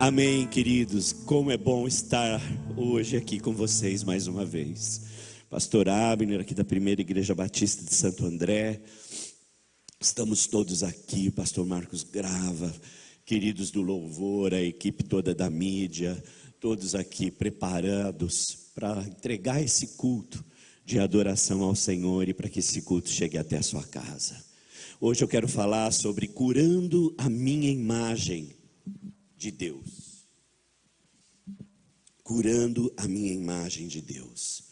Amém, queridos. Como é bom estar hoje aqui com vocês mais uma vez. Pastor Abner, aqui da Primeira Igreja Batista de Santo André. Estamos todos aqui, Pastor Marcos Grava, queridos do louvor, a equipe toda da mídia, todos aqui preparados para entregar esse culto de adoração ao Senhor e para que esse culto chegue até a sua casa. Hoje eu quero falar sobre curando a minha imagem de Deus. Curando a minha imagem de Deus.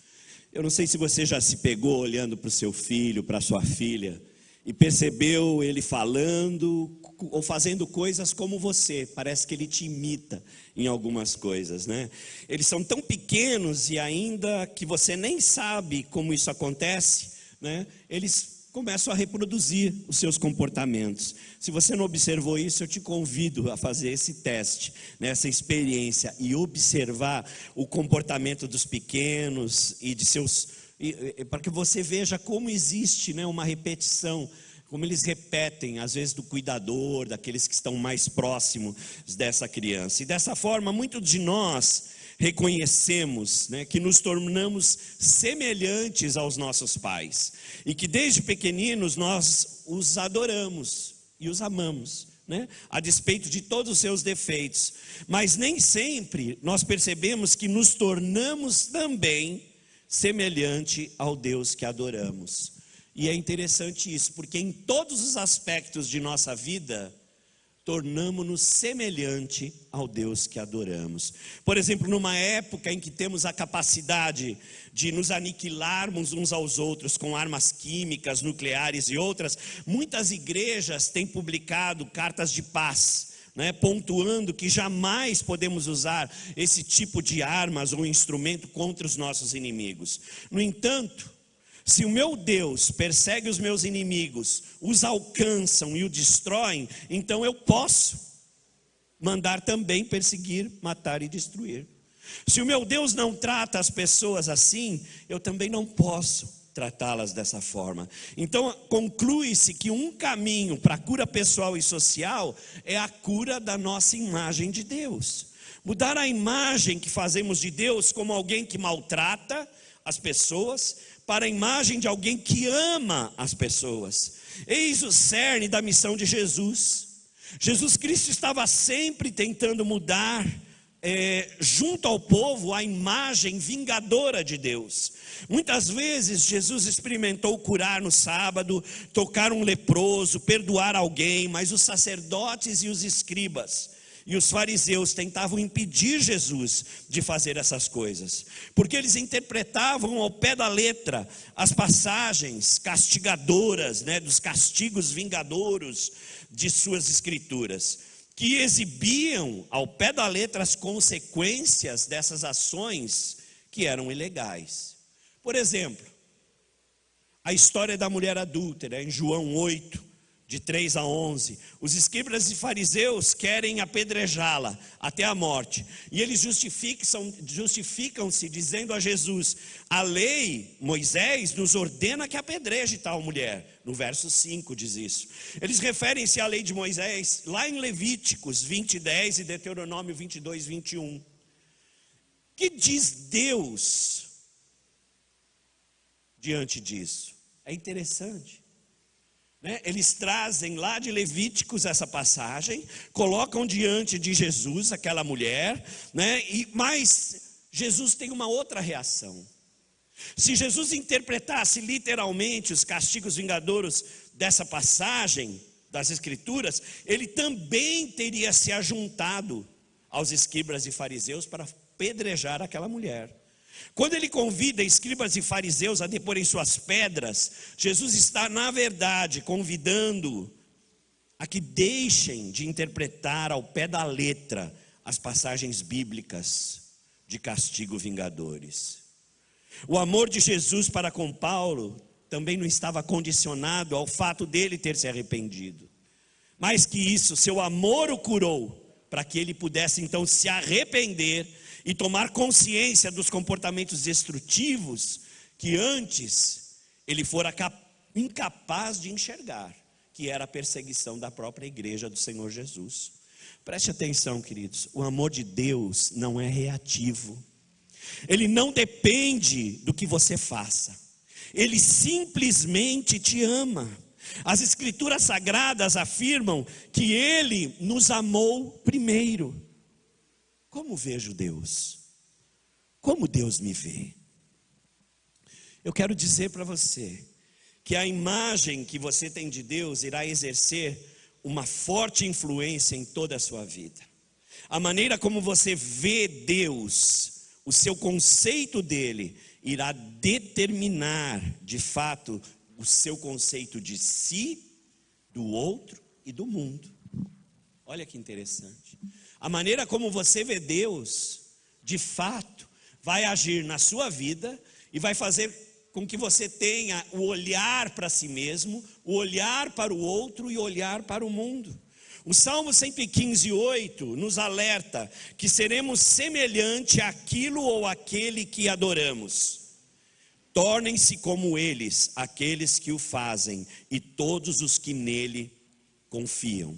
Eu não sei se você já se pegou olhando para o seu filho, para a sua filha, e percebeu ele falando ou fazendo coisas como você. Parece que ele te imita em algumas coisas, né? Eles são tão pequenos e ainda que você nem sabe como isso acontece, né? Eles começam a reproduzir os seus comportamentos. Se você não observou isso, eu te convido a fazer esse teste, né, essa experiência, e observar o comportamento dos pequenos e de seus, para que você veja como existe, né, uma repetição, como eles repetem, às vezes do cuidador, daqueles que estão mais próximos dessa criança. E dessa forma, muitos de nós reconhecemos, né, que nos tornamos semelhantes aos nossos pais e que desde pequeninos nós os adoramos e os amamos, né, a despeito de todos os seus defeitos, mas nem sempre nós percebemos que nos tornamos também semelhante ao Deus que adoramos. E é interessante isso, porque em todos os aspectos de nossa vida tornamos-nos semelhante ao Deus que adoramos. Por exemplo, numa época em que temos a capacidade de nos aniquilarmos uns aos outros com armas químicas, nucleares e outras, muitas igrejas têm publicado cartas de paz, né, pontuando que jamais podemos usar esse tipo de armas ou instrumento contra os nossos inimigos. No entanto, se o meu Deus persegue os meus inimigos, os alcançam e o destroem, então eu posso mandar também perseguir, matar e destruir. Se o meu Deus não trata as pessoas assim, eu também não posso tratá-las dessa forma. Então conclui-se que um caminho para a cura pessoal e social é a cura da nossa imagem de Deus. Mudar a imagem que fazemos de Deus como alguém que maltrata as pessoas, para a imagem de alguém que ama as pessoas. Eis o cerne da missão de Jesus. Jesus Cristo estava sempre tentando mudar, junto ao povo, a imagem vingadora de Deus. Muitas vezes Jesus experimentou curar no sábado, tocar um leproso, perdoar alguém, mas os sacerdotes e os escribas e os fariseus tentavam impedir Jesus de fazer essas coisas, porque eles interpretavam ao pé da letra as passagens castigadoras, né, dos castigos vingadouros de suas escrituras, que exibiam ao pé da letra as consequências dessas ações que eram ilegais. Por exemplo, a história da mulher adúltera em João 8, de 3 a 11, os escribas e fariseus querem apedrejá-la até a morte, e eles justificam-se dizendo a Jesus: a lei, Moisés, nos ordena que apedreje tal mulher. No verso 5 diz isso. Eles referem-se à lei de Moisés lá em Levíticos 20, 10 e Deuteronômio 22, 21. Que diz Deus diante disso? É interessante. Eles trazem lá de Levíticos essa passagem, colocam diante de Jesus aquela mulher, né? Mas Jesus tem uma outra reação. Se Jesus interpretasse literalmente os castigos vingadouros dessa passagem das Escrituras, ele também teria se ajuntado aos escribas e fariseus para apedrejar aquela mulher. Quando ele convida escribas e fariseus a deporem suas pedras, Jesus está, na verdade, convidando a que deixem de interpretar ao pé da letra as passagens bíblicas de castigo vingadores. O amor de Jesus para com Paulo também não estava condicionado ao fato dele ter se arrependido. Mais que isso, seu amor o curou, para que ele pudesse então se arrepender e tomar consciência dos comportamentos destrutivos que antes ele fora incapaz de enxergar, que era a perseguição da própria igreja do Senhor Jesus. Preste atenção, queridos, o amor de Deus não é reativo. Ele não depende do que você faça. Ele simplesmente te ama. As Escrituras Sagradas afirmam que Ele nos amou primeiro. Como vejo Deus? Como Deus me vê? Eu quero dizer para você que a imagem que você tem de Deus irá exercer uma forte influência em toda a sua vida. A maneira como você vê Deus, o seu conceito dele, irá determinar, de fato, o seu conceito de si, do outro e do mundo. Olha que interessante. A maneira como você vê Deus, de fato, vai agir na sua vida e vai fazer com que você tenha o olhar para si mesmo, o olhar para o outro e o olhar para o mundo. O Salmo 115:8 nos alerta que seremos semelhante àquilo ou àquele que adoramos. Tornem-se como eles, aqueles que o fazem, e todos os que nele confiam.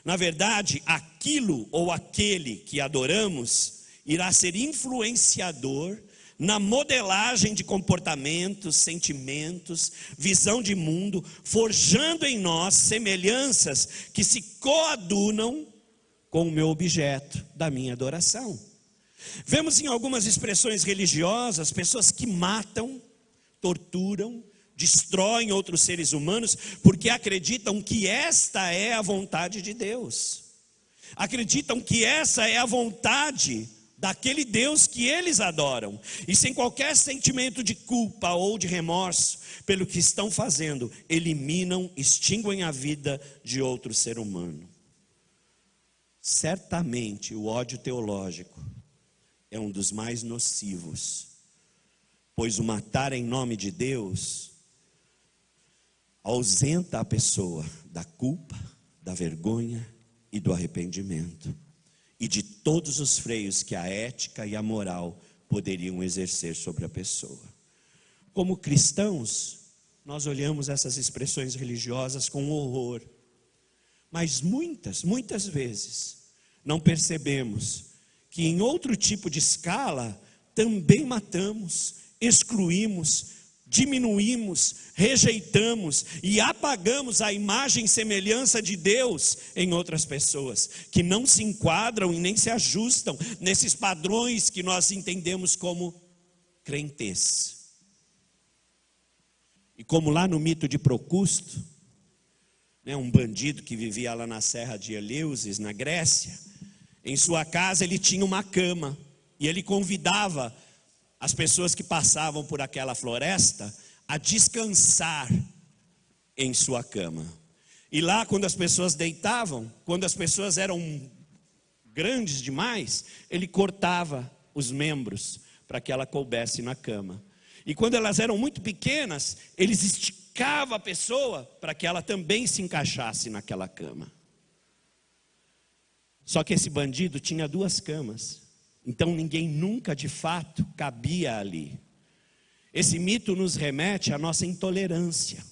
Na verdade, aquilo ou aquele que adoramos irá ser influenciador na modelagem de comportamentos, sentimentos, visão de mundo, forjando em nós semelhanças que se coadunam com o meu objeto da minha adoração. Vemos em algumas expressões religiosas pessoas que matam, torturam, destroem outros seres humanos porque acreditam que esta é a vontade de Deus. Acreditam que essa é a vontade daquele Deus que eles adoram, e sem qualquer sentimento de culpa ou de remorso pelo que estão fazendo, eliminam, extinguem a vida de outro ser humano. Certamente o ódio teológico é um dos mais nocivos, pois o matar em nome de Deus ausenta a pessoa da culpa, da vergonha e do arrependimento, e de todos os freios que a ética e a moral poderiam exercer sobre a pessoa. Como cristãos, nós olhamos essas expressões religiosas com horror, mas muitas vezes não percebemos que em outro tipo de escala também matamos, excluímos, diminuímos, rejeitamos e apagamos a imagem e semelhança de Deus em outras pessoas, que não se enquadram e nem se ajustam nesses padrões que nós entendemos como crentez. E como lá no mito de Procusto, um bandido que vivia lá na serra de Eleusis, na Grécia, em sua casa ele tinha uma cama, e ele convidava as pessoas que passavam por aquela floresta a descansar em sua cama. E lá, quando as pessoas deitavam, quando as pessoas eram grandes demais, ele cortava os membros para que ela coubesse na cama. E quando elas eram muito pequenas, eles esticavam a pessoa para que ela também se encaixasse naquela cama. Só que esse bandido tinha 2 camas, então ninguém nunca de fato cabia ali. Esse mito nos remete à nossa intolerância.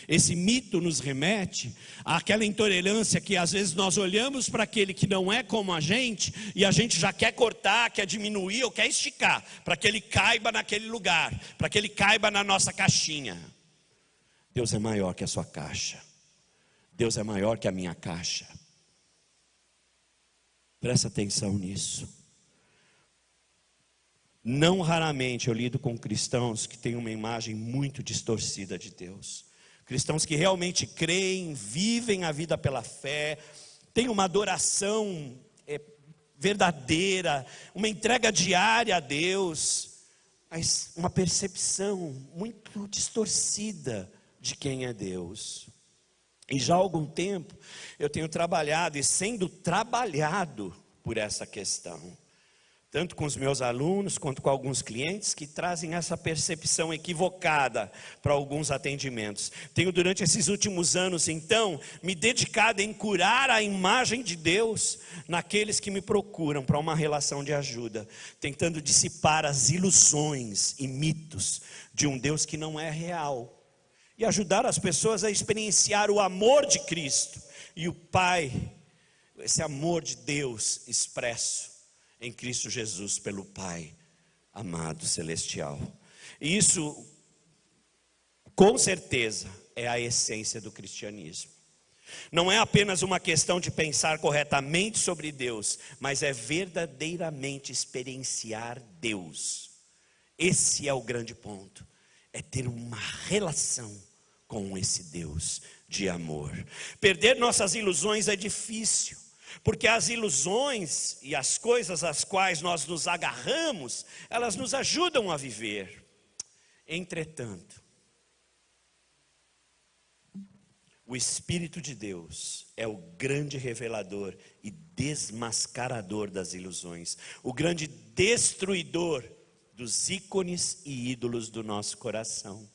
Esse mito nos remete àquela intolerância que às vezes nós olhamos para aquele que não é como a gente e a gente já quer cortar, quer diminuir ou quer esticar, para que ele caiba naquele lugar, para que ele caiba na nossa caixinha. Deus é maior que a sua caixa. Deus é maior que a minha caixa. Presta atenção nisso. Não raramente eu lido com cristãos que têm uma imagem muito distorcida de Deus. Cristãos que realmente creem, vivem a vida pela fé, têm uma adoração verdadeira, uma entrega diária a Deus, mas uma percepção muito distorcida de quem é Deus. E já há algum tempo eu tenho trabalhado e sendo trabalhado por essa questão, tanto com os meus alunos quanto com alguns clientes que trazem essa percepção equivocada para alguns atendimentos. Tenho durante esses últimos anos então me dedicado em curar a imagem de Deus naqueles que me procuram para uma relação de ajuda, tentando dissipar as ilusões e mitos de um Deus que não é real, e ajudar as pessoas a experienciar o amor de Cristo e o Pai, esse amor de Deus expresso em Cristo Jesus pelo Pai amado celestial. E isso, com certeza, é a essência do cristianismo. Não é apenas uma questão de pensar corretamente sobre Deus, mas é verdadeiramente experienciar Deus. Esse é o grande ponto, é ter uma relação com esse Deus de amor. Perder nossas ilusões é difícil, porque as ilusões e as coisas às quais nós nos agarramos, elas nos ajudam a viver. Entretanto, o Espírito de Deus é o grande revelador e desmascarador das ilusões, o grande destruidor dos ícones e ídolos do nosso coração.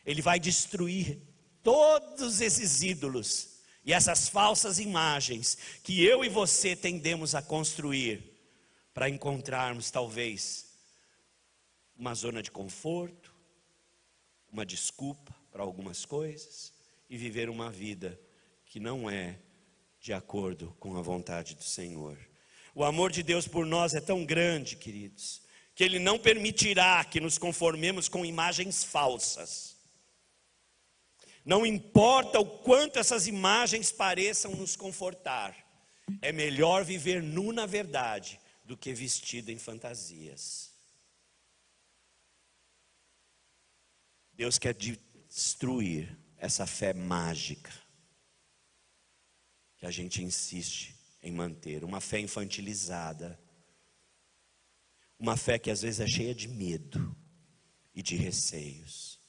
Ele vai destruir todos esses ídolos e essas falsas imagens que eu e você tendemos a construir para encontrarmos talvez uma zona de conforto, uma desculpa para algumas coisas e viver uma vida que não é de acordo com a vontade do Senhor. O amor de Deus por nós é tão grande, queridos, que Ele não permitirá que nos conformemos com imagens falsas. Não importa o quanto essas imagens pareçam nos confortar, é melhor viver nu na verdade do que vestido em fantasias. Deus quer destruir essa fé mágica que a gente insiste em manter, uma fé infantilizada, uma fé que às vezes é cheia de medo e de receios.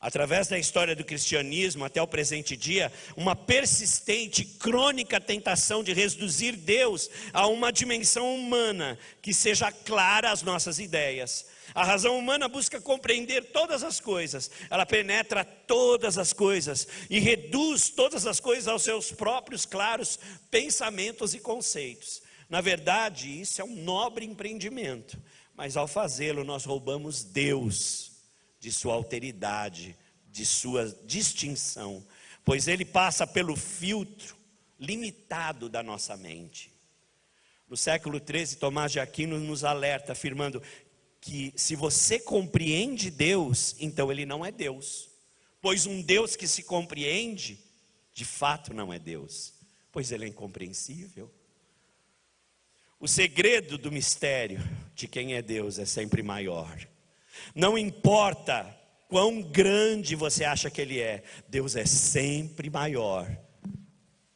Através da história do cristianismo até o presente dia, uma persistente, crônica tentação de reduzir Deus a uma dimensão humana que seja clara às nossas ideias. A razão humana busca compreender todas as coisas, ela penetra todas as coisas e reduz todas as coisas aos seus próprios claros pensamentos e conceitos. Na verdade, isso é um nobre empreendimento, mas ao fazê-lo nós roubamos Deus de sua alteridade, de sua distinção, pois Ele passa pelo filtro limitado da nossa mente. No século XIII, Tomás de Aquino nos alerta, afirmando que se você compreende Deus, então Ele não é Deus, pois um Deus que se compreende, de fato não é Deus, pois Ele é incompreensível. O segredo do mistério de quem é Deus é sempre maior. Não importa quão grande você acha que Ele é, Deus é sempre maior,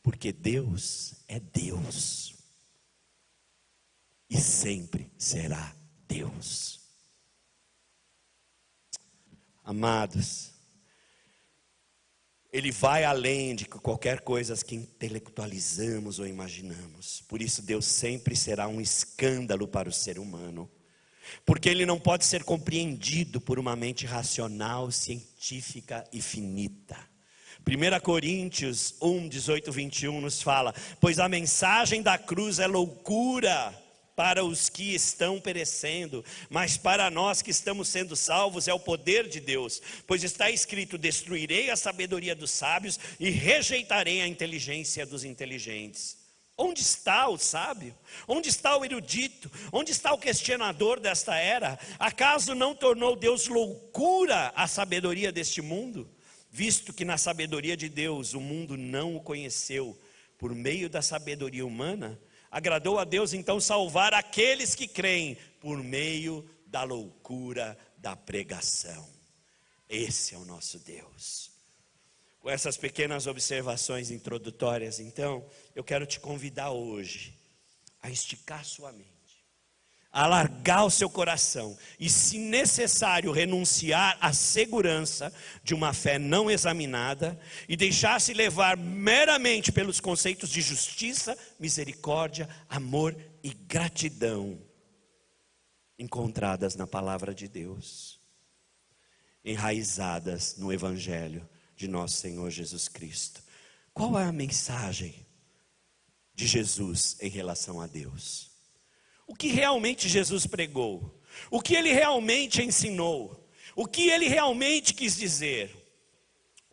porque Deus é Deus e sempre será Deus. Amados, Ele vai além de qualquer coisa que intelectualizamos ou imaginamos. Por isso Deus sempre será um escândalo para o ser humano, porque Ele não pode ser compreendido por uma mente racional, científica e finita. 1 Coríntios 1, 18, 21 nos fala: pois a mensagem da cruz é loucura para os que estão perecendo, mas para nós que estamos sendo salvos é o poder de Deus. Pois está escrito: destruirei a sabedoria dos sábios e rejeitarei a inteligência dos inteligentes. Onde está o sábio? Onde está o erudito? Onde está o questionador desta era? Acaso não tornou Deus loucura a sabedoria deste mundo? Visto que na sabedoria de Deus o mundo não o conheceu por meio da sabedoria humana, agradou a Deus então salvar aqueles que creem por meio da loucura da pregação. Esse é o nosso Deus. Com essas pequenas observações introdutórias, então, eu quero te convidar hoje a esticar sua mente, a alargar o seu coração e, se necessário, renunciar à segurança de uma fé não examinada e deixar-se levar meramente pelos conceitos de justiça, misericórdia, amor e gratidão encontradas na palavra de Deus, enraizadas no Evangelho de nosso Senhor Jesus Cristo. Qual é a mensagem de Jesus em relação a Deus? O que realmente Jesus pregou? O que Ele realmente ensinou? O que Ele realmente quis dizer?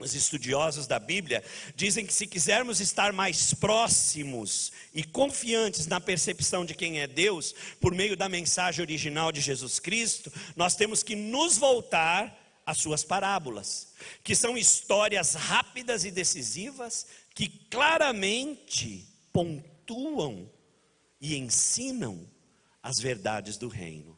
Os estudiosos da Bíblia dizem que se quisermos estar mais próximos e confiantes na percepção de quem é Deus, por meio da mensagem original de Jesus Cristo, nós temos que nos voltar às suas parábolas, que são histórias rápidas e decisivas, que claramente pontuam e ensinam as verdades do reino.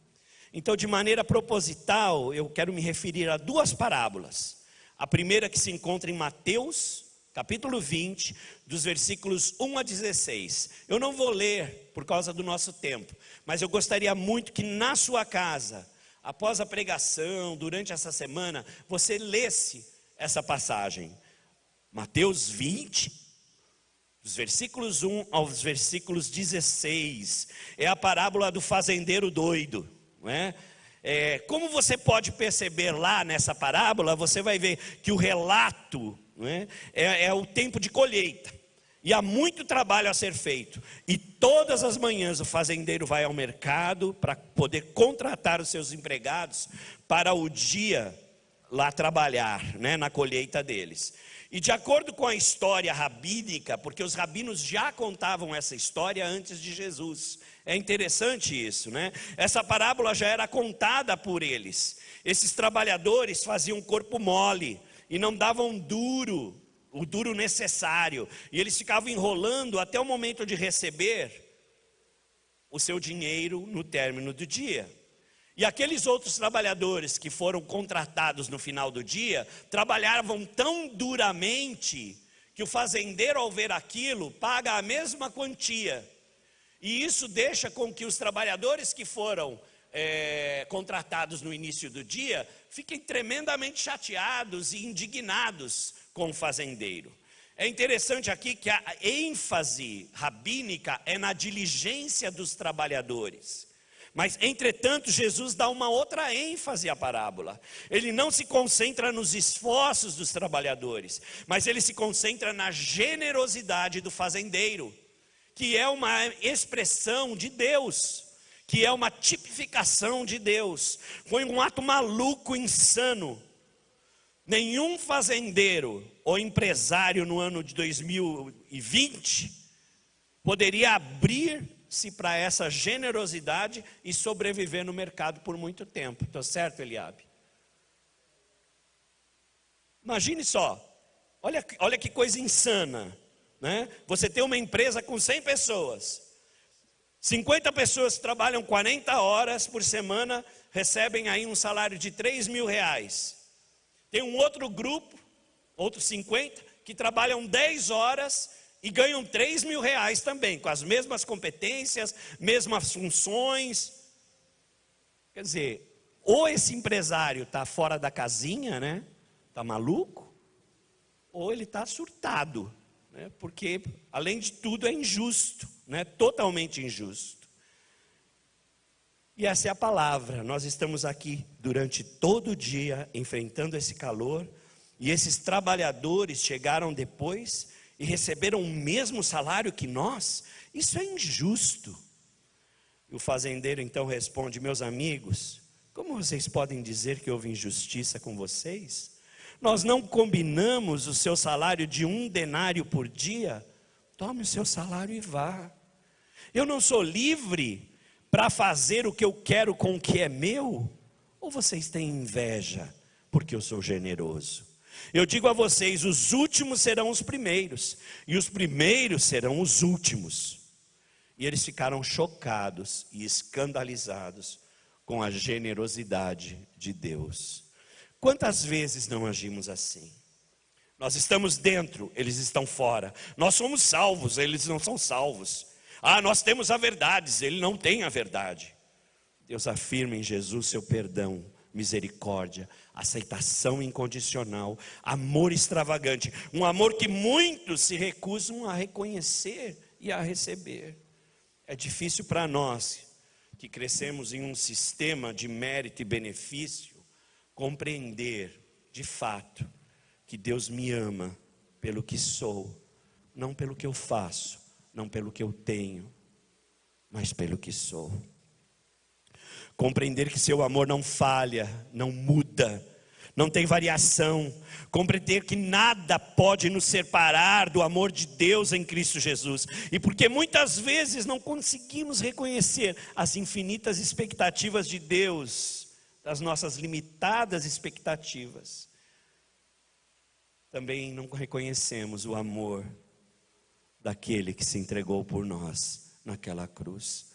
Então, de maneira proposital, eu quero me referir a duas parábolas. A primeira que se encontra em Mateus, capítulo 20, dos versículos 1 a 16. Eu não vou ler por causa do nosso tempo, mas eu gostaria muito que na sua casa, após a pregação, durante essa semana, você lesse essa passagem. Mateus 20, dos versículos 1 aos versículos 16. É a parábola do fazendeiro doido, não é? Como você pode perceber lá nessa parábola, você vai ver que o relato, não é o tempo de colheita, e há muito trabalho a ser feito, e todas as manhãs o fazendeiro vai ao mercado para poder contratar os seus empregados para o dia lá trabalhar, né, na colheita deles. E de acordo com a história rabínica, porque os rabinos já contavam essa história antes de Jesus. É interessante isso, né? Essa parábola já era contada por eles. Esses trabalhadores faziam corpo mole e não davam o duro necessário. E eles ficavam enrolando até o momento de receber o seu dinheiro no término do dia. E aqueles outros trabalhadores que foram contratados no final do dia, trabalhavam tão duramente, que o fazendeiro, ao ver aquilo, paga a mesma quantia. E isso deixa com que os trabalhadores que foram contratados no início do dia, fiquem tremendamente chateados e indignados com o fazendeiro. É interessante aqui que a ênfase rabínica é na diligência dos trabalhadores. Mas, entretanto, Jesus dá uma outra ênfase à parábola. Ele não se concentra nos esforços dos trabalhadores, mas ele se concentra na generosidade do fazendeiro, que é uma expressão de Deus, que é uma tipificação de Deus. Foi um ato maluco, insano. Nenhum fazendeiro ou empresário no ano de 2020 poderia abrir-se para essa generosidade e sobreviver no mercado por muito tempo. Estou certo, Eliabe? Imagine só, olha que coisa insana, né? Você tem uma empresa com 100 pessoas, 50 pessoas trabalham 40 horas por semana, recebem aí um salário de 3 mil reais. Tem um outro grupo, outros 50, que trabalham 10 horas e ganham 3 mil reais também, com as mesmas competências, mesmas funções. Quer dizer, ou esse empresário está fora da casinha, né? Está maluco, ou ele está surtado, né? Porque, além de tudo, é injusto, né? Totalmente injusto. E essa é a palavra. Nós estamos aqui durante todo o dia, enfrentando esse calor, e esses trabalhadores chegaram depois e receberam o mesmo salário que nós. Isso é injusto. E o fazendeiro então responde: meus amigos, como vocês podem dizer que houve injustiça com vocês? Nós não combinamos o seu salário de 1 denário por dia? Tome o seu salário e vá. Eu não sou livre para fazer o que eu quero com o que é meu? Ou vocês têm inveja porque eu sou generoso? Eu digo a vocês, os últimos serão os primeiros, e os primeiros serão os últimos. E eles ficaram chocados e escandalizados com a generosidade de Deus. Quantas vezes não agimos assim? Nós estamos dentro, eles estão fora. Nós somos salvos, eles não são salvos. Nós temos a verdade, ele não tem a verdade. Deus afirma em Jesus seu perdão, misericórdia, aceitação incondicional, amor extravagante, um amor que muitos se recusam a reconhecer e a receber. É difícil para nós, que crescemos em um sistema de mérito e benefício, compreender de fato que Deus me ama pelo que sou, não pelo que eu faço, não pelo que eu tenho, mas pelo que sou. Compreender que seu amor não falha, não muda, não tem variação. Compreender que nada pode nos separar do amor de Deus em Cristo Jesus. E porque muitas vezes não conseguimos reconhecer as infinitas expectativas de Deus, das nossas limitadas expectativas, também não reconhecemos o amor daquele que se entregou por nós naquela cruz.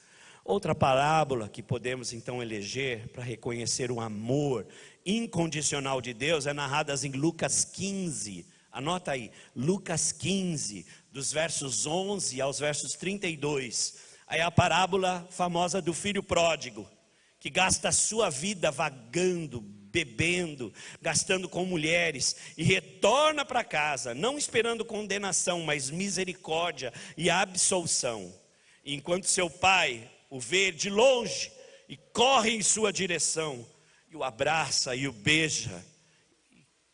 Outra parábola que podemos então eleger para reconhecer o amor incondicional de Deus é narrada em Lucas 15. Anota aí, Lucas 15, dos versos 11 aos versos 32. Aí a parábola famosa do filho pródigo, que gasta a sua vida vagando, bebendo, gastando com mulheres, e retorna para casa, não esperando condenação, mas misericórdia e absolução. Enquanto seu pai o vê de longe e corre em sua direção, e o abraça e o beija,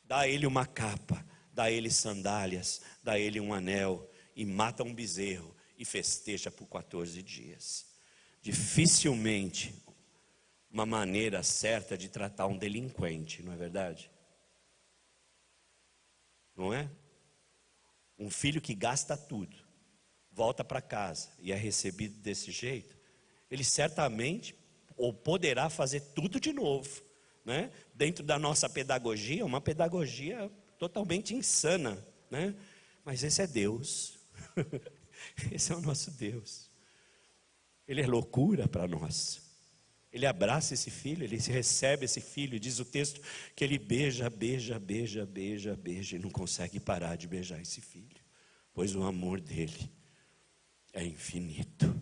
dá a ele uma capa, dá a ele sandálias, dá a ele um anel, e mata um bezerro e festeja por 14 dias. Dificilmente uma maneira certa de tratar um delinquente, não é verdade? Não é? Um filho que gasta tudo, volta para casa e é recebido desse jeito, ele certamente ou poderá fazer tudo de novo, né? Dentro da nossa pedagogia, uma pedagogia totalmente insana, né? Mas esse é Deus. Esse é o nosso Deus. Ele é loucura para nós. Ele abraça esse filho, ele recebe esse filho, diz o texto que ele beija, beija, beija, beija, beija, e não consegue parar de beijar esse filho, pois o amor dele é infinito.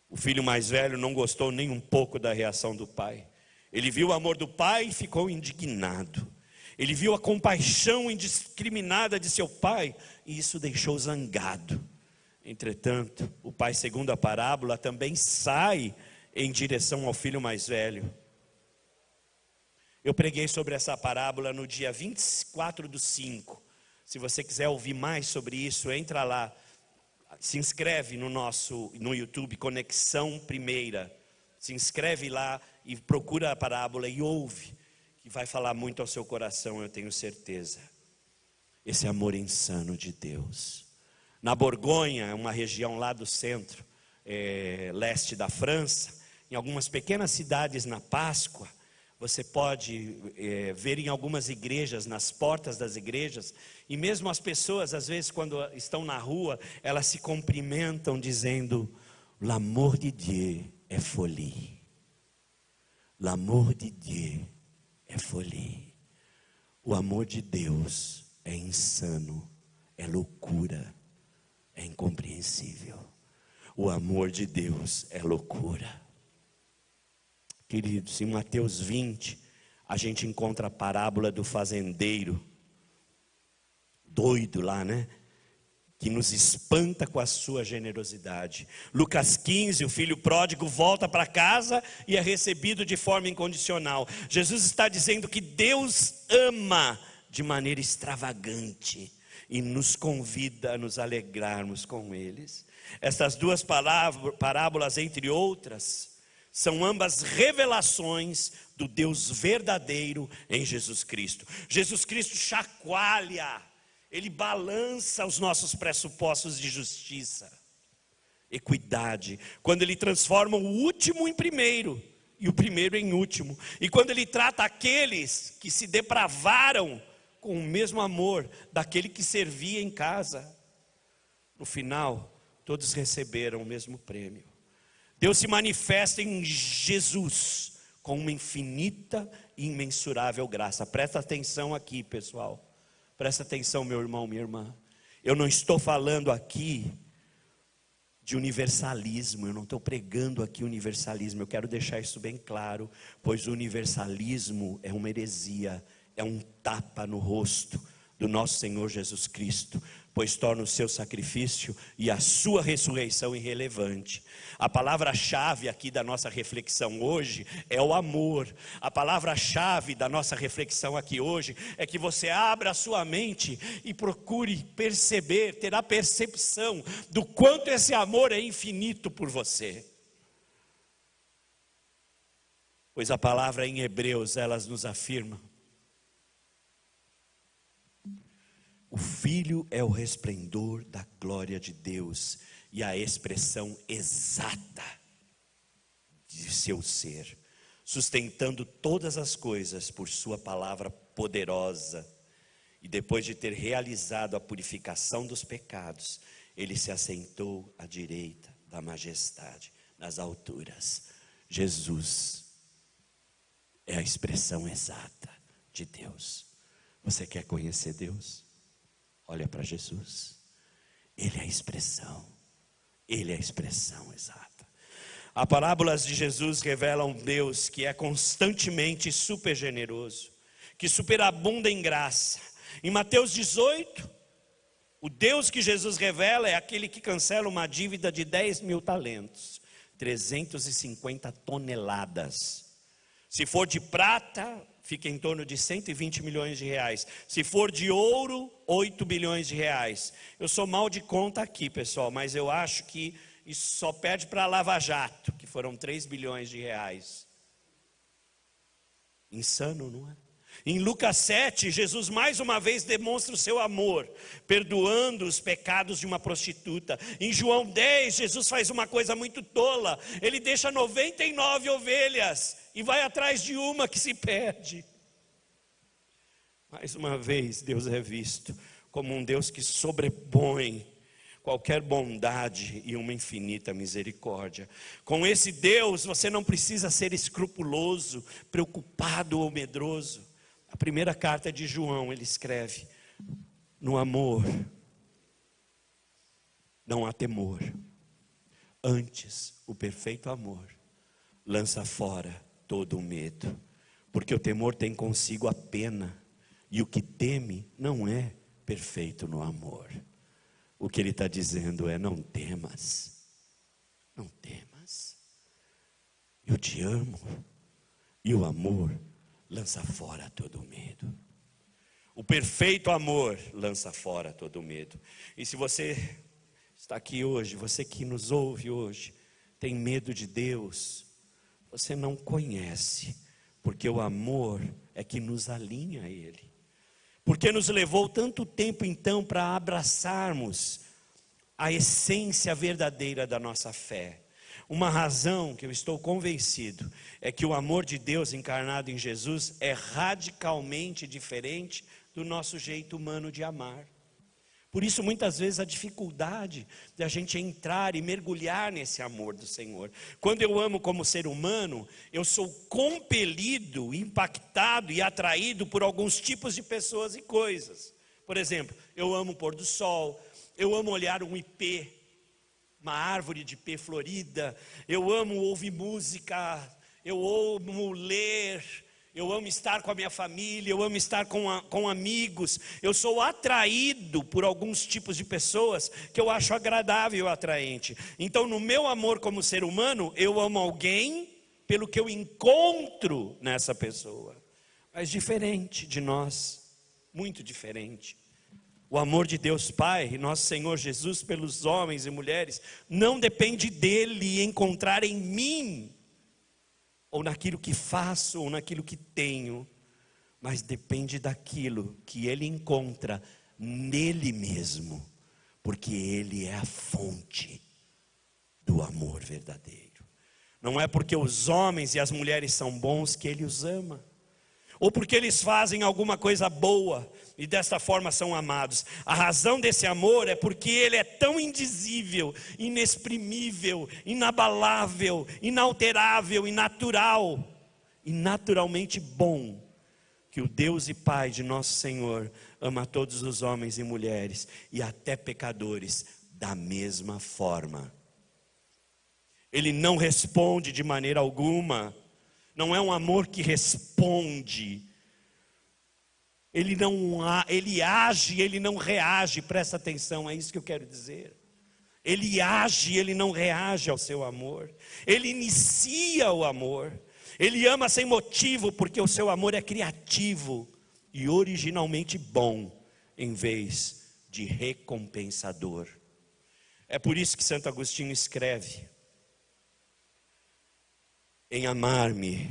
O filho mais velho não gostou nem um pouco da reação do pai. Ele viu o amor do pai e ficou indignado. Ele viu a compaixão indiscriminada de seu pai e isso deixou zangado. Entretanto, o pai, segundo a parábola, também sai em direção ao filho mais velho. Eu preguei sobre essa parábola no dia 24/5. Se você quiser ouvir mais sobre isso, entra lá, se inscreve no YouTube, Conexão Primeira. Se inscreve lá e procura a parábola e ouve, que vai falar muito ao seu coração, eu tenho certeza. Esse amor insano de Deus. Na Borgonha, uma região lá do centro, leste da França, em algumas pequenas cidades na Páscoa, você pode ver em algumas igrejas, nas portas das igrejas, e mesmo as pessoas, às vezes, quando estão na rua, elas se cumprimentam dizendo: l'amour de Dieu é folie. L'amour de Dieu é folie. O amor de Deus é insano, é loucura, é incompreensível. O amor de Deus é loucura. Queridos, em Mateus 20, a gente encontra a parábola do fazendeiro, doido lá, né? Que nos espanta com a sua generosidade. Lucas 15, o filho pródigo volta para casa e é recebido de forma incondicional. Jesus está dizendo que Deus ama de maneira extravagante e nos convida a nos alegrarmos com eles. Essas duas parábolas, entre outras, são ambas revelações do Deus verdadeiro em Jesus Cristo. Jesus Cristo chacoalha, Ele balança os nossos pressupostos de justiça, equidade, quando Ele transforma o último em primeiro e o primeiro em último, e quando Ele trata aqueles que se depravaram com o mesmo amor daquele que servia em casa. No final, todos receberam o mesmo prêmio. Deus se manifesta em Jesus com uma infinita e imensurável graça. Presta atenção aqui, pessoal. Presta atenção, meu irmão, minha irmã. Eu não estou falando aqui de universalismo. Eu não estou pregando aqui universalismo. Eu quero deixar isso bem claro, pois o universalismo é uma heresia, é um tapa no rosto do nosso Senhor Jesus Cristo, pois torna o seu sacrifício e a sua ressurreição irrelevante. A palavra-chave aqui da nossa reflexão hoje é o amor. A palavra-chave da nossa reflexão aqui hoje é que você abra a sua mente e procure perceber, ter a percepção do quanto esse amor é infinito por você. Pois a palavra em Hebreus, elas nos afirma O Filho é o resplendor da glória de Deus e a expressão exata de seu ser, sustentando todas as coisas por sua palavra poderosa. E depois de ter realizado a purificação dos pecados, ele se assentou à direita da majestade nas alturas. Jesus é a expressão exata de Deus. Você quer conhecer Deus? Olha para Jesus. Ele é a expressão. Ele é a expressão exata. As parábolas de Jesus revelam um Deus que é constantemente super generoso, que superabunda em graça. Em Mateus 18, o Deus que Jesus revela é aquele que cancela uma dívida de 10 mil talentos, 350 toneladas. Se for de prata, fica em torno de 120 milhões de reais. Se for de ouro, 8 bilhões de reais. Eu sou mal de conta aqui, pessoal, mas eu acho que isso só perde para a Lava Jato, que foram 3 bilhões de reais. Insano, não é? Em Lucas 7, Jesus mais uma vez demonstra o seu amor, perdoando os pecados de uma prostituta. Em João 10, Jesus faz uma coisa muito tola. Ele deixa 99 ovelhas e vai atrás de uma que se perde. Mais uma vez, Deus é visto como um Deus que sobrepõe qualquer bondade e uma infinita misericórdia. Com esse Deus, você não precisa ser escrupuloso, preocupado ou medroso. A primeira carta de João, ele escreve: no amor não há temor, antes o perfeito amor lança fora todo o medo, porque o temor tem consigo a pena, e o que teme não é perfeito no amor. O que ele está dizendo é: não temas, não temas, eu te amo, e o amor lança fora todo o medo. O perfeito amor lança fora todo o medo. E se você está aqui hoje, você que nos ouve hoje, tem medo de Deus, você não conhece, porque o amor é que nos alinha a Ele. Porque nos levou tanto tempo então para abraçarmos a essência verdadeira da nossa fé. Uma razão que eu estou convencido é que o amor de Deus encarnado em Jesus é radicalmente diferente do nosso jeito humano de amar. Por isso, muitas vezes, a dificuldade de a gente entrar e mergulhar nesse amor do Senhor. Quando eu amo como ser humano, eu sou compelido, impactado e atraído por alguns tipos de pessoas e coisas. Por exemplo, eu amo o pôr do sol, eu amo olhar um ipê, uma árvore de ipê florida, eu amo ouvir música, eu amo ler, eu amo estar com a minha família, eu amo estar com amigos. Eu sou atraído por alguns tipos de pessoas que eu acho agradável e atraente. Então, no meu amor como ser humano, eu amo alguém pelo que eu encontro nessa pessoa. Mas diferente de nós, muito diferente. O amor de Deus Pai e nosso Senhor Jesus pelos homens e mulheres não depende dele encontrar em mim, ou naquilo que faço, ou naquilo que tenho, mas depende daquilo que ele encontra nele mesmo, porque ele é a fonte do amor verdadeiro. Não é porque os homens e as mulheres são bons que ele os ama, ou porque eles fazem alguma coisa boa e desta forma são amados. A razão desse amor é porque ele é tão indizível, inexprimível, inabalável, inalterável e natural, e naturalmente bom, que o Deus e Pai de nosso Senhor ama todos os homens e mulheres, e até pecadores, da mesma forma. Ele não responde de maneira alguma. Não é um amor que responde. Ele age, ele não reage. Presta atenção, é isso que eu quero dizer. Ele age, ele não reage ao seu amor. Ele inicia o amor. Ele ama sem motivo, porque o seu amor é criativo e originalmente bom, em vez de recompensador. É por isso que Santo Agostinho escreve: em amar-me,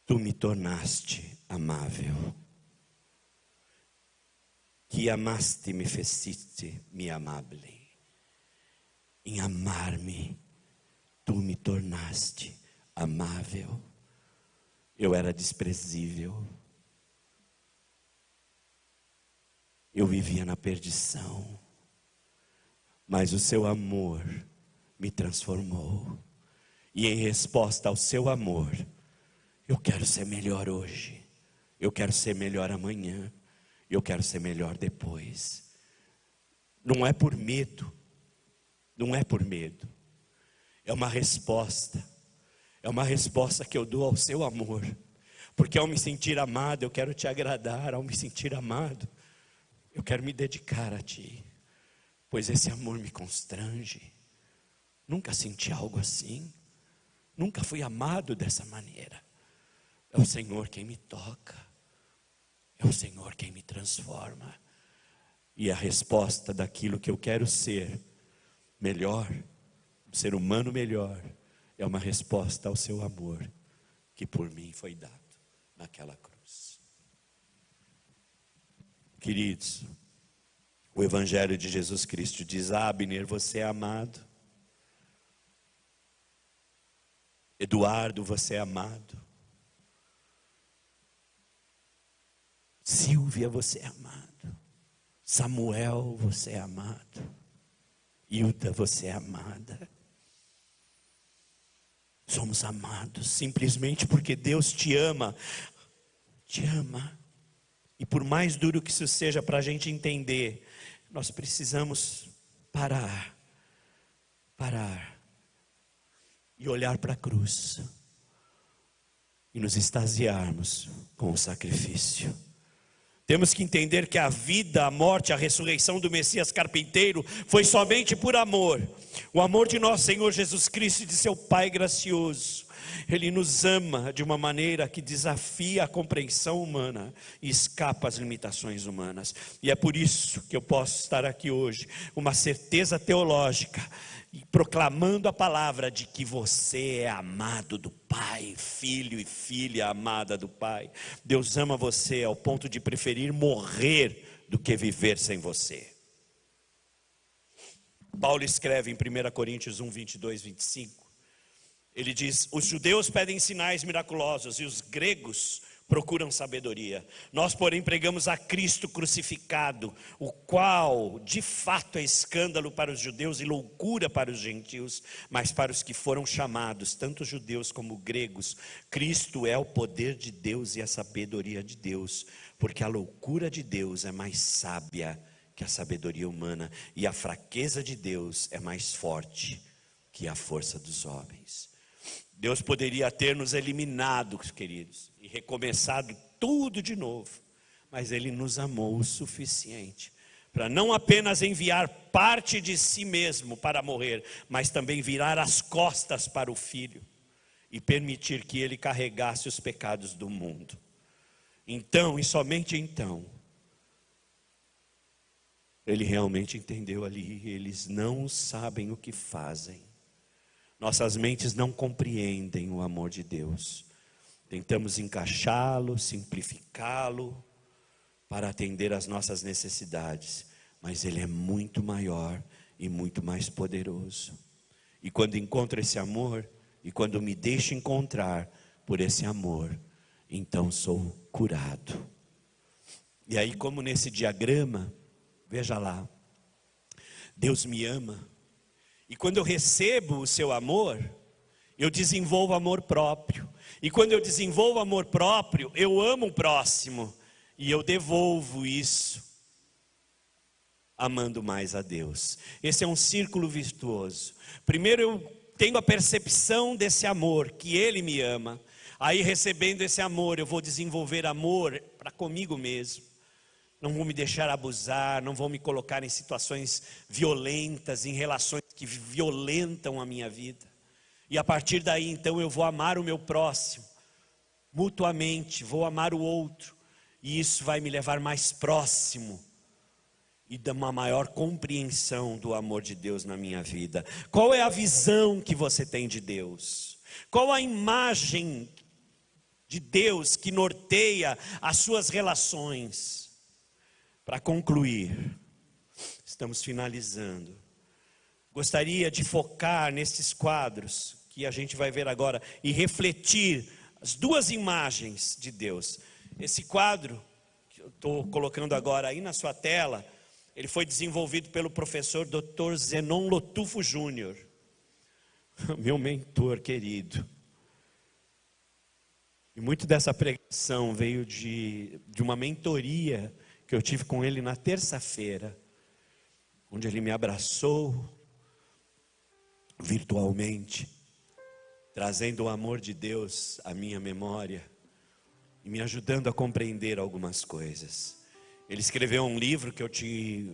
tu me tornaste amável. que amaste me feciste mi amable. Em amar-me, tu me tornaste amável. Eu era desprezível. Eu vivia na perdição. Mas o seu amor me transformou. E em resposta ao seu amor, eu quero ser melhor hoje. Eu quero ser melhor amanhã. Eu quero ser melhor depois. Não é por medo. Não é por medo. É uma resposta. É uma resposta que eu dou ao seu amor. Porque ao me sentir amado, eu quero te agradar. Ao me sentir amado, eu quero me dedicar a ti. Pois esse amor me constrange. Nunca senti algo assim. Nunca fui amado dessa maneira. É o Senhor quem me toca. É o Senhor quem me transforma. E a resposta daquilo que eu quero ser melhor, um ser humano melhor, é uma resposta ao seu amor que por mim foi dado naquela cruz. Queridos, o Evangelho de Jesus Cristo diz: Abner, você é amado. Eduardo, você é amado. Silvia, você é amado. Samuel, você é amado. Hilda, você é amada. Somos amados simplesmente porque Deus te ama. Te ama. E por mais duro que isso seja para a gente entender, nós precisamos parar e olhar para a cruz e nos extasiarmos com o sacrifício. Temos que entender que a vida, a morte, a ressurreição do Messias carpinteiro foi somente por amor. O amor de nosso Senhor Jesus Cristo e de seu Pai gracioso. Ele nos ama de uma maneira que desafia a compreensão humana e escapa às limitações humanas. E é por isso que eu posso estar aqui hoje, uma certeza teológica, proclamando a palavra de que você é amado do Pai, filho e filha amada do Pai. Deus ama você ao ponto de preferir morrer do que viver sem você. Paulo escreve em 1 Coríntios 1, 22, 25. Ele diz: os judeus pedem sinais miraculosos e os gregos procuram sabedoria. Nós, porém, pregamos a Cristo crucificado, o qual de fato é escândalo para os judeus e loucura para os gentios, mas para os que foram chamados, tanto judeus como gregos, Cristo é o poder de Deus e a sabedoria de Deus, porque a loucura de Deus é mais sábia que a sabedoria humana, e a fraqueza de Deus é mais forte que a força dos homens. Deus poderia ter nos eliminado, queridos, e recomeçado tudo de novo, mas Ele nos amou o suficiente para não apenas enviar parte de si mesmo para morrer, mas também virar as costas para o Filho e permitir que Ele carregasse os pecados do mundo. Então, e somente então, Ele realmente entendeu ali: eles não sabem o que fazem. Nossas mentes não compreendem o amor de Deus. Tentamos encaixá-lo, simplificá-lo para atender às nossas necessidades, mas Ele é muito maior e muito mais poderoso. E quando encontro esse amor, e quando me deixo encontrar por esse amor, então sou curado. E aí, como nesse diagrama, veja lá, Deus me ama. E quando eu recebo o seu amor, eu desenvolvo amor próprio. E quando eu desenvolvo amor próprio, eu amo o próximo. E eu devolvo isso, amando mais a Deus. Esse é um círculo virtuoso. Primeiro eu tenho a percepção desse amor, que Ele me ama. Aí, recebendo esse amor, eu vou desenvolver amor para comigo mesmo. Não vou me deixar abusar, não vou me colocar em situações violentas, em relações que violentam a minha vida. E a partir daí, então, eu vou amar o meu próximo, mutuamente, vou amar o outro. E isso vai me levar mais próximo e dar uma maior compreensão do amor de Deus na minha vida. Qual é a visão que você tem de Deus? Qual a imagem de Deus que norteia as suas relações? Para concluir, estamos finalizando. Gostaria de focar nesses quadros que a gente vai ver agora e refletir as duas imagens de Deus. Esse quadro que eu estou colocando agora aí na sua tela, ele foi desenvolvido pelo professor Dr. Zenon Lotufo Júnior, meu mentor querido. E muito dessa pregação veio de uma mentoria que eu tive com ele na terça-feira, onde ele me abraçou virtualmente, trazendo o amor de Deus à minha memória e me ajudando a compreender algumas coisas. Ele escreveu um livro que eu te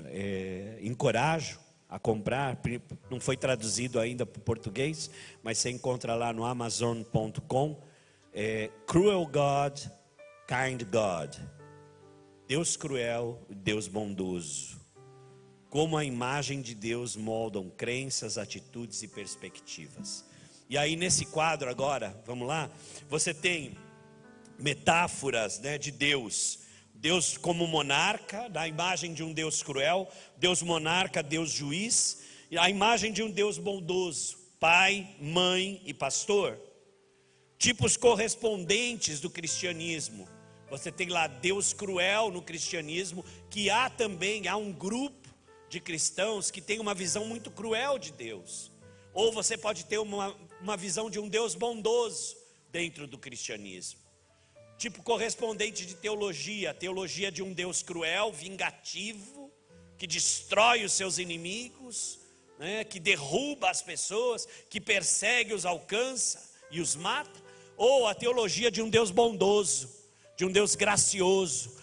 encorajo a comprar, não foi traduzido ainda para o português, mas você encontra lá no Amazon.com, Cruel God, Kind God. Deus cruel, Deus bondoso. Como a imagem de Deus moldam crenças, atitudes e perspectivas. E aí nesse quadro agora, vamos lá, você tem metáforas, né, de Deus. Deus como monarca, da imagem de um Deus cruel, Deus monarca, Deus juiz, e a imagem de um Deus bondoso, pai, mãe e pastor. Tipos correspondentes do cristianismo. Você tem lá Deus cruel no cristianismo, que há um grupo de cristãos que tem uma visão muito cruel de Deus. Ou você pode ter uma visão de um Deus bondoso dentro do cristianismo. Tipo correspondente de teologia, a teologia de um Deus cruel, vingativo, que destrói os seus inimigos, né, que derruba as pessoas, que persegue, os alcança e os mata. Ou a teologia de um Deus bondoso, de um Deus gracioso,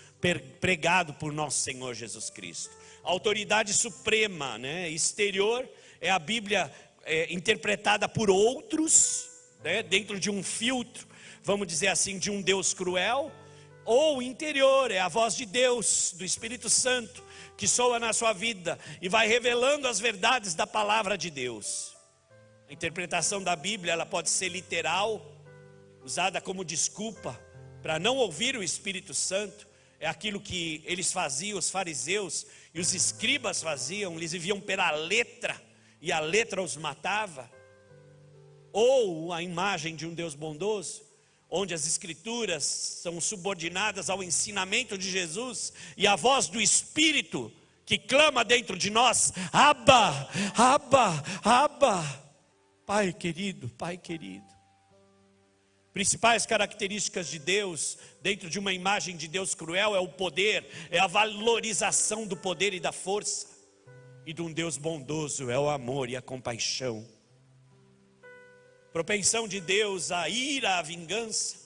pregado por nosso Senhor Jesus Cristo. A autoridade suprema, né, exterior, é a Bíblia interpretada por outros, né, dentro de um filtro, vamos dizer assim, de um Deus cruel. Ou interior, é a voz de Deus, do Espírito Santo, que soa na sua vida e vai revelando as verdades da palavra de Deus. A interpretação da Bíblia, ela pode ser literal, usada como desculpa para não ouvir o Espírito Santo. É aquilo que eles faziam, os fariseus e os escribas faziam, eles viviam pela letra, e a letra os matava. Ou a imagem de um Deus bondoso, onde as escrituras são subordinadas ao ensinamento de Jesus, e a voz do Espírito que clama dentro de nós: Abba, Abba, Abba, Pai querido, Pai querido. Principais características de Deus, dentro de uma imagem de Deus cruel, é o poder, é a valorização do poder e da força. E de um Deus bondoso é o amor e a compaixão. Propensão de Deus à ira, à vingança,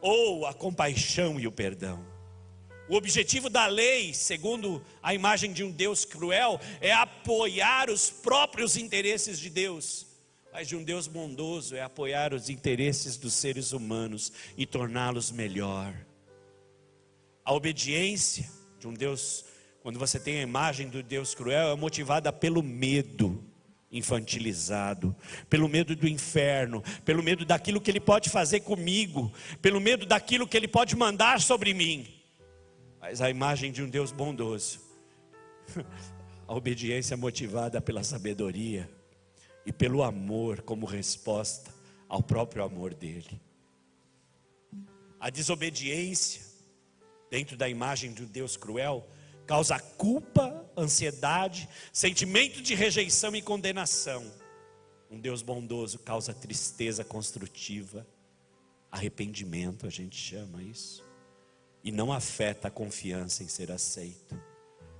ou a compaixão e o perdão. O objetivo da lei, segundo a imagem de um Deus cruel, é apoiar os próprios interesses de Deus. Mas de um Deus bondoso é apoiar os interesses dos seres humanos e torná-los melhor. A obediência de um Deus, quando você tem a imagem do Deus cruel, é motivada pelo medo infantilizado, pelo medo do inferno, pelo medo daquilo que Ele pode fazer comigo, pelo medo daquilo que Ele pode mandar sobre mim. Mas a imagem de um Deus bondoso, a obediência é motivada pela sabedoria e pelo amor como resposta ao próprio amor dele. A desobediência, dentro da imagem de um Deus cruel, causa culpa, ansiedade, sentimento de rejeição e condenação. Um Deus bondoso causa tristeza construtiva, arrependimento, a gente chama isso, e não afeta a confiança em ser aceito.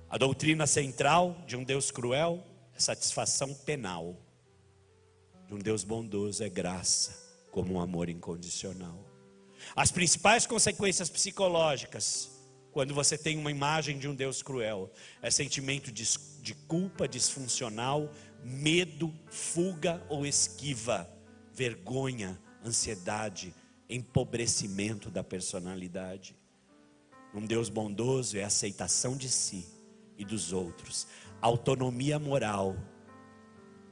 A doutrina central de um Deus cruel é satisfação penal. De um Deus bondoso é graça, como um amor incondicional. As principais consequências psicológicas, quando você tem uma imagem de um Deus cruel, é sentimento de culpa disfuncional, medo, fuga ou esquiva, vergonha, ansiedade, empobrecimento da personalidade. Um Deus bondoso é a aceitação de si e dos outros, autonomia moral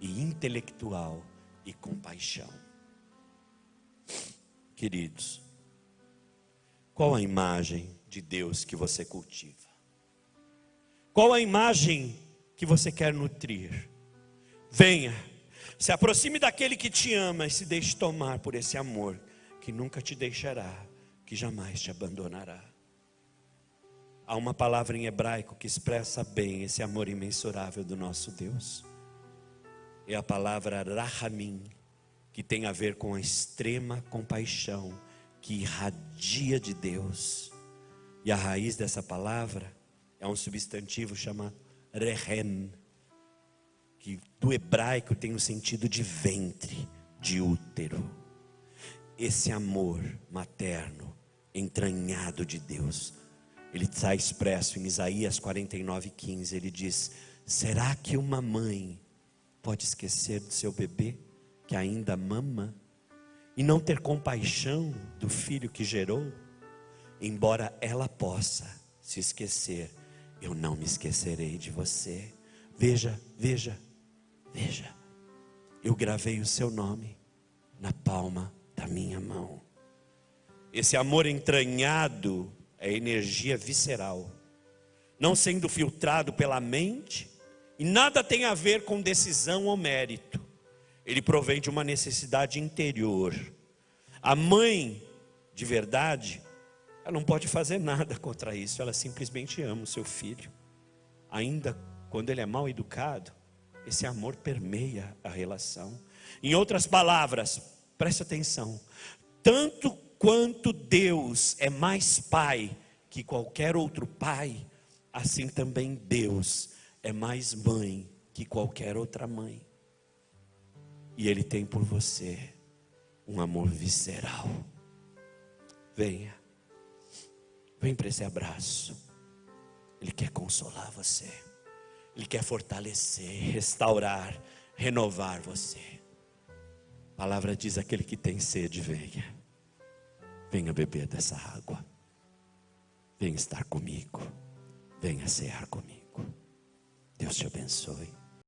e intelectual e compaixão. Queridos, qual a imagem de Deus que você cultiva? Qual a imagem que você quer nutrir? Venha, se aproxime daquele que te ama e se deixe tomar por esse amor que nunca te deixará, que jamais te abandonará. Há uma palavra em hebraico que expressa bem esse amor imensurável do nosso Deus. É a palavra rahamim, que tem a ver com a extrema compaixão que irradia de Deus. E a raiz dessa palavra é um substantivo chamado rehem, que do hebraico tem o sentido de ventre, de útero. Esse amor materno, entranhado de Deus, ele está expresso em Isaías 49:15. Ele diz: será que uma mãe pode esquecer do seu bebê que ainda mama e não ter compaixão do filho que gerou? Embora ela possa se esquecer, eu não me esquecerei de você. Veja, veja, veja, eu gravei o seu nome na palma da minha mão. Esse amor entranhado é energia visceral, não sendo filtrado pela mente, e nada tem a ver com decisão ou mérito. Ele provém de uma necessidade interior. A mãe, de verdade, ela não pode fazer nada contra isso. Ela simplesmente ama o seu filho. Ainda quando ele é mal educado, esse amor permeia a relação. Em outras palavras, preste atenção, tanto quanto Deus é mais pai que qualquer outro pai, assim também Deus é mais mãe que qualquer outra mãe. E Ele tem por você um amor visceral. Venha, vem para esse abraço. Ele quer consolar você, Ele quer fortalecer, restaurar, renovar você. A palavra diz: aquele que tem sede, venha. Venha beber dessa água. Venha estar comigo. Venha cear comigo. Deus te abençoe.